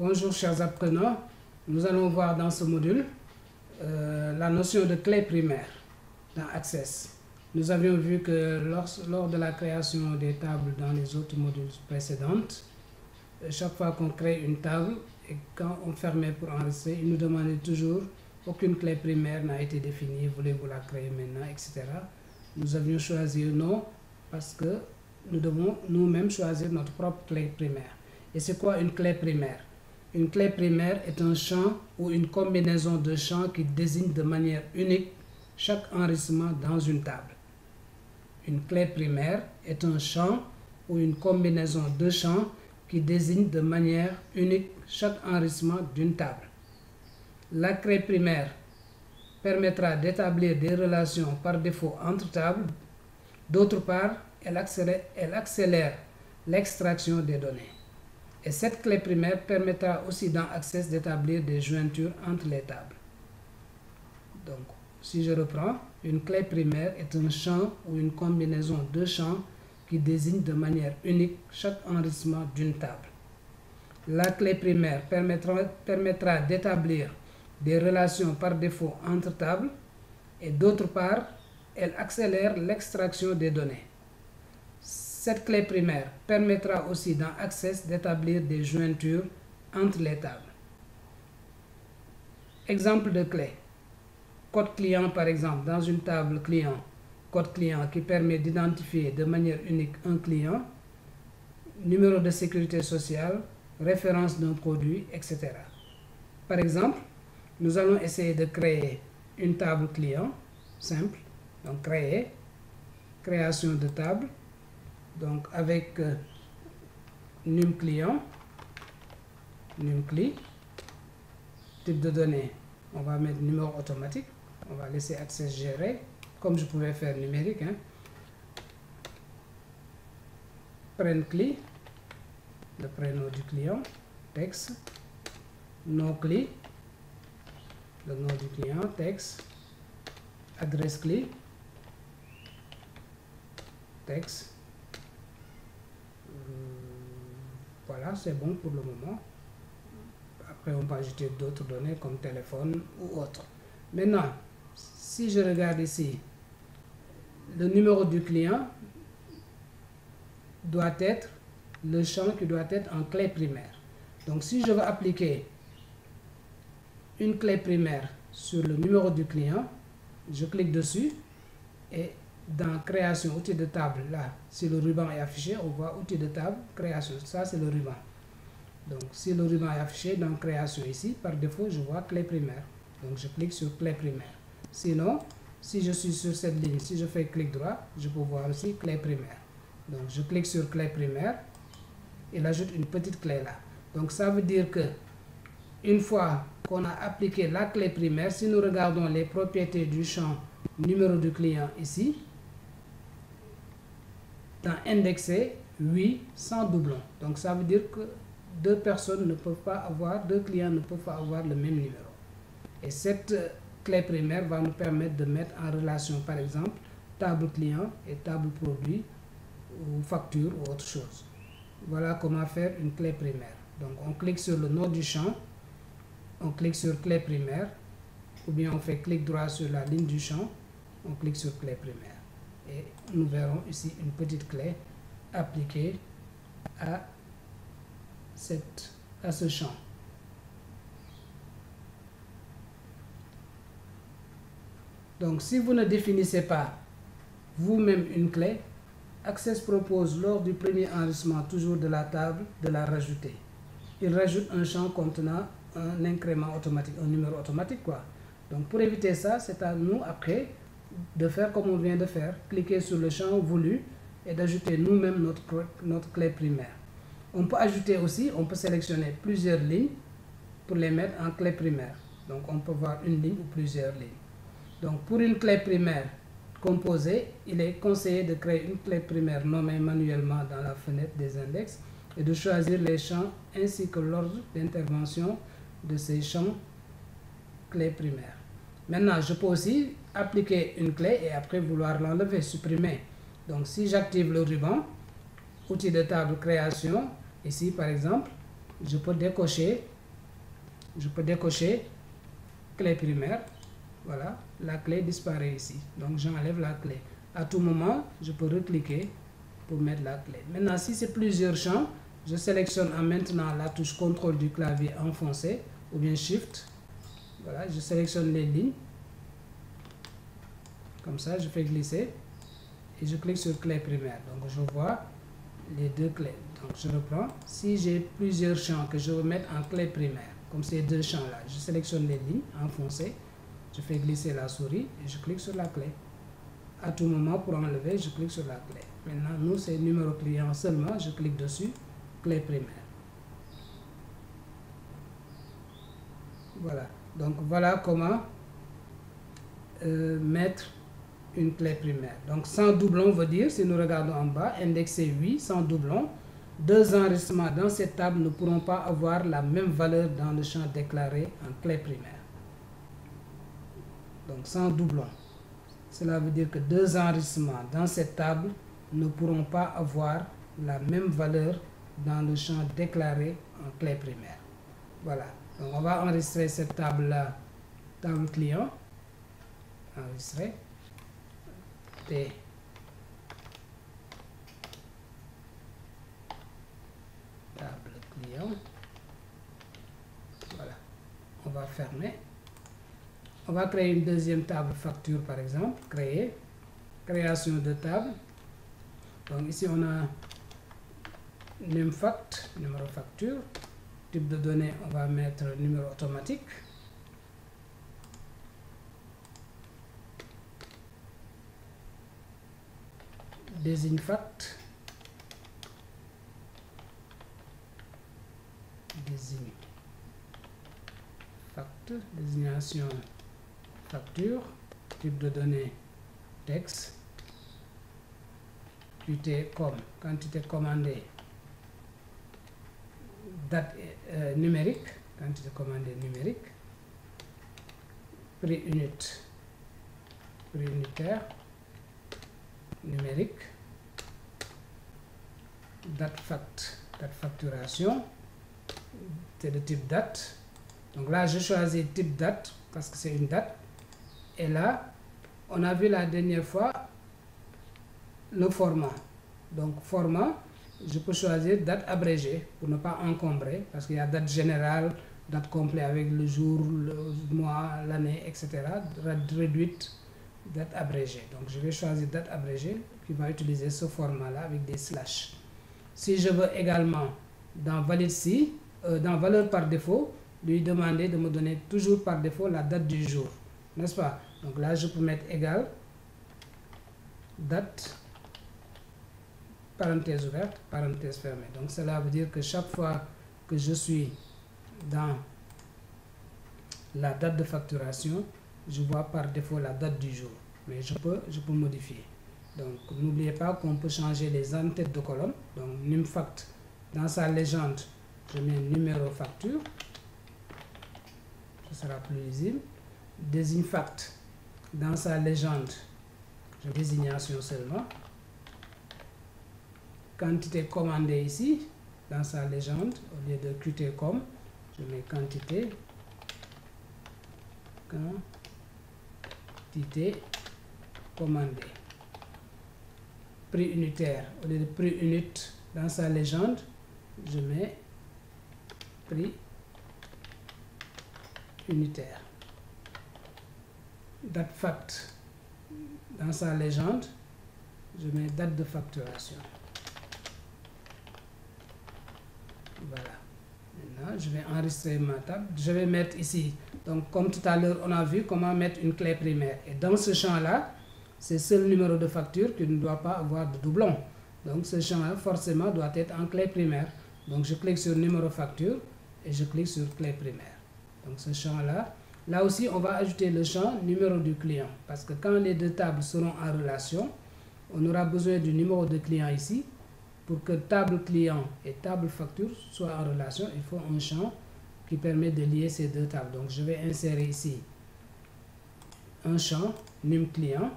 Bonjour chers apprenants, nous allons voir dans ce module la notion de clé primaire dans Access. Nous avions vu que lors de la création des tables dans les autres modules précédentes, chaque fois qu'on crée une table et quand on fermait pour enregistrer, il nous demandait toujours aucune clé primaire n'a été définie, voulez-vous la créer maintenant, etc. Nous avions choisi non parce que nous devons nous-mêmes choisir notre propre clé primaire. Et c'est quoi une clé primaire? Une clé primaire est un champ ou une combinaison de champs qui désigne de manière unique chaque enregistrement dans une table. Une clé primaire est un champ ou une combinaison de champs qui désigne de manière unique chaque enregistrement d'une table. La clé primaire permettra d'établir des relations par défaut entre tables. D'autre part, elle accélère l'extraction des données. Et cette clé primaire permettra aussi dans Access d'établir des jointures entre les tables. Donc, si je reprends, une clé primaire est un champ ou une combinaison de champs qui désigne de manière unique chaque enregistrement d'une table. La clé primaire permettra d'établir des relations par défaut entre tables et d'autre part, elle accélère l'extraction des données. Cette clé primaire permettra aussi dans Access d'établir des jointures entre les tables. Exemple de clé. Code client par exemple, dans une table client, code client qui permet d'identifier de manière unique un client, numéro de sécurité sociale, référence d'un produit, etc. Par exemple, nous allons essayer de créer une table client simple, donc création de table, donc avec num client, numCli, type de données, on va mettre numéro automatique, on va laisser Access gérer, comme je pouvais faire numérique, hein. PrenCli, le prénom du client, texte, NoCli, le nom du client, texte, adresse CLI, texte. Voilà, c'est bon pour le moment. Après, on peut ajouter d'autres données comme téléphone ou autre. Maintenant, si je regarde ici, le numéro du client doit être le champ qui doit être en clé primaire. Donc, si je veux appliquer une clé primaire sur le numéro du client, je clique dessus et dans création, outil de table, là, si le ruban est affiché, on voit outil de table, création, ça c'est le ruban. Donc si le ruban est affiché dans création ici, par défaut, je vois clé primaire. Donc je clique sur clé primaire. Sinon, si je suis sur cette ligne, si je fais clic droit, je peux voir aussi clé primaire. Donc je clique sur clé primaire, il ajoute une petite clé là. Donc ça veut dire que une fois qu'on a appliqué la clé primaire, si nous regardons les propriétés du champ numéro du client ici, dans indexé, oui, sans doublon. Donc ça veut dire que deux clients ne peuvent pas avoir le même numéro. Et cette clé primaire va nous permettre de mettre en relation, par exemple, table client et table produit, ou facture ou autre chose. Voilà comment faire une clé primaire. Donc on clique sur le nom du champ, on clique sur clé primaire, ou bien on fait clic droit sur la ligne du champ, on clique sur clé primaire. Et nous verrons ici une petite clé appliquée à ce champ. Donc si vous ne définissez pas vous-même une clé, Access propose lors du premier enregistrement toujours de la table de la rajouter. Il rajoute un champ contenant un incrément automatique, un numéro automatique quoi. Donc pour éviter ça, c'est à nous après de faire comme on vient de faire, cliquer sur le champ voulu et d'ajouter nous-mêmes notre clé primaire. On peut ajouter aussi, on peut sélectionner plusieurs lignes pour les mettre en clé primaire. Donc on peut voir une ligne ou plusieurs lignes. Donc pour une clé primaire composée, il est conseillé de créer une clé primaire nommée manuellement dans la fenêtre des index et de choisir les champs ainsi que l'ordre d'intervention de ces champs clé primaire. Maintenant, je peux aussi appliquer une clé et après vouloir l'enlever, supprimer. Donc, si j'active le ruban, outil de table création, ici par exemple, je peux décocher clé primaire. Voilà, la clé disparaît ici. Donc j'enlève la clé. À tout moment, je peux recliquer pour mettre la clé. Maintenant, si c'est plusieurs champs, je sélectionne en maintenant la touche contrôle du clavier enfoncé ou bien Shift. Voilà, je sélectionne les lignes. Comme ça, je fais glisser et je clique sur clé primaire. Donc je vois les deux clés. Donc je reprends. Si j'ai plusieurs champs que je veux mettre en clé primaire, comme ces deux champs-là, je sélectionne les lignes enfoncées, je fais glisser la souris et je clique sur la clé. À tout moment, pour enlever, je clique sur la clé. Maintenant, nous, c'est numéro client seulement, je clique dessus, clé primaire. Voilà. Donc voilà comment mettre une clé primaire. Donc sans doublon veut dire, si nous regardons en bas, indexé 8, sans doublon, deux enregistrements dans cette table ne pourront pas avoir la même valeur dans le champ déclaré en clé primaire. Donc sans doublon. Cela veut dire que deux enregistrements dans cette table ne pourront pas avoir la même valeur dans le champ déclaré en clé primaire. Voilà. Donc on va enregistrer cette table-là, table client. Enregistrer. T. Table client. Voilà. On va fermer. On va créer une deuxième table facture par exemple. Créer. Création de table. Donc ici on a NumFact, numéro facture. Type de données, on va mettre numéro automatique. Désigne fact. Désigne fact. Désignation facture. Type de données texte. QT com, quantité commandée. Date numérique, quantité commandée numérique. Prix unité, prix unitaire numérique. Date fact, date facturation, c'est de type date. Donc là je choisis type date parce que c'est une date. Et là on a vu la dernière fois le format. Donc format, je peux choisir date abrégée pour ne pas encombrer parce qu'il y a date générale, date complète avec le jour, le mois, l'année, etc. Date réduite, date abrégée. Donc je vais choisir date abrégée qui va utiliser ce format-là avec des slash. Si je veux également dans valide si, dans valeur par défaut, lui demander de me donner toujours par défaut la date du jour, n'est-ce pas? Donc là je peux mettre égal date parenthèse ouverte, parenthèse fermée. Donc cela veut dire que chaque fois que je suis dans la date de facturation, je vois par défaut la date du jour. Mais je peux modifier. Donc n'oubliez pas qu'on peut changer les en-têtes de colonne. Donc NumFact, dans sa légende, je mets numéro facture. Ce sera plus lisible. Désigne fact, dans sa légende, je désignation seulement. Quantité commandée ici, dans sa légende, au lieu de QT com, je mets quantité commandée. Prix unitaire, au lieu de prix unité, dans sa légende, je mets prix unitaire. Date fact, dans sa légende, je mets date de facturation. Voilà. Maintenant, je vais enregistrer ma table. Je vais mettre ici, donc comme tout à l'heure, on a vu comment mettre une clé primaire. Et dans ce champ-là, c'est seul numéro de facture qui ne doit pas avoir de doublon. Donc ce champ-là, forcément, doit être en clé primaire. Donc je clique sur numéro facture et je clique sur clé primaire. Donc ce champ-là, là aussi, on va ajouter le champ numéro du client. Parce que quand les deux tables seront en relation, on aura besoin du numéro de client ici. Pour que table client et table facture soient en relation, il faut un champ qui permet de lier ces deux tables. Donc je vais insérer ici un champ num client,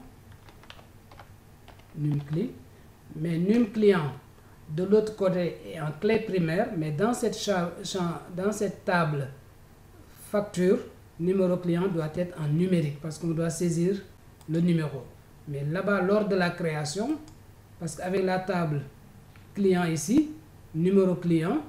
num cli, mais num client de l'autre côté est en clé primaire, mais dans cette table facture, numéro client doit être en numérique parce qu'on doit saisir le numéro. Mais là-bas, lors de la création, parce qu'avec la table client ici, numéro client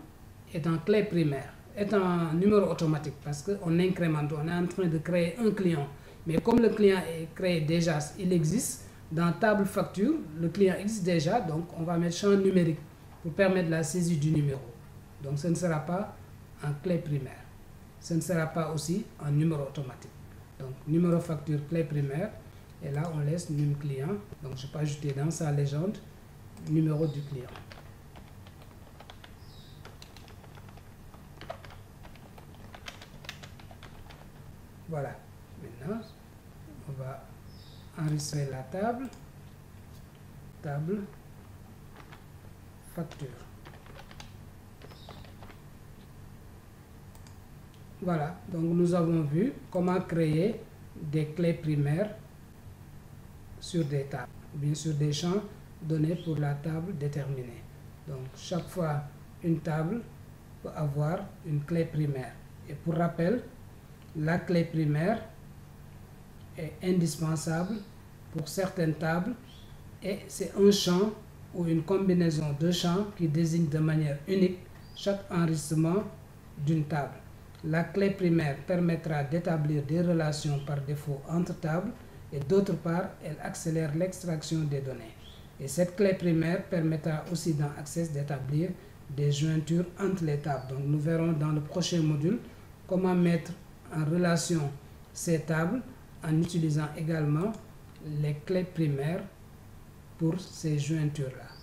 est en clé primaire, est en numéro automatique parce qu'on incrémente, on est en train de créer un client. Mais comme le client est créé déjà, il existe, dans table facture, le client existe déjà, donc on va mettre champ numérique pour permettre la saisie du numéro. Donc ce ne sera pas en clé primaire. Ce ne sera pas aussi en numéro automatique. Donc numéro facture clé primaire, et là on laisse num client. Donc je peux ajouter dans sa légende numéro du client. Voilà. Maintenant, on va enregistrer la table facture. Voilà, donc nous avons vu comment créer des clés primaires sur des tables, bien sûr des champs donnés pour la table déterminée. Donc chaque fois une table peut avoir une clé primaire. Et pour rappel, la clé primaire est indispensable pour certaines tables et c'est un champ ou une combinaison de champs qui désigne de manière unique chaque enregistrement d'une table. La clé primaire permettra d'établir des relations par défaut entre tables et d'autre part, elle accélère l'extraction des données. Et cette clé primaire permettra aussi dans Access d'établir des jointures entre les tables. Donc nous verrons dans le prochain module comment mettre en relation ces tables en utilisant également les clés primaires pour ces jointures-là.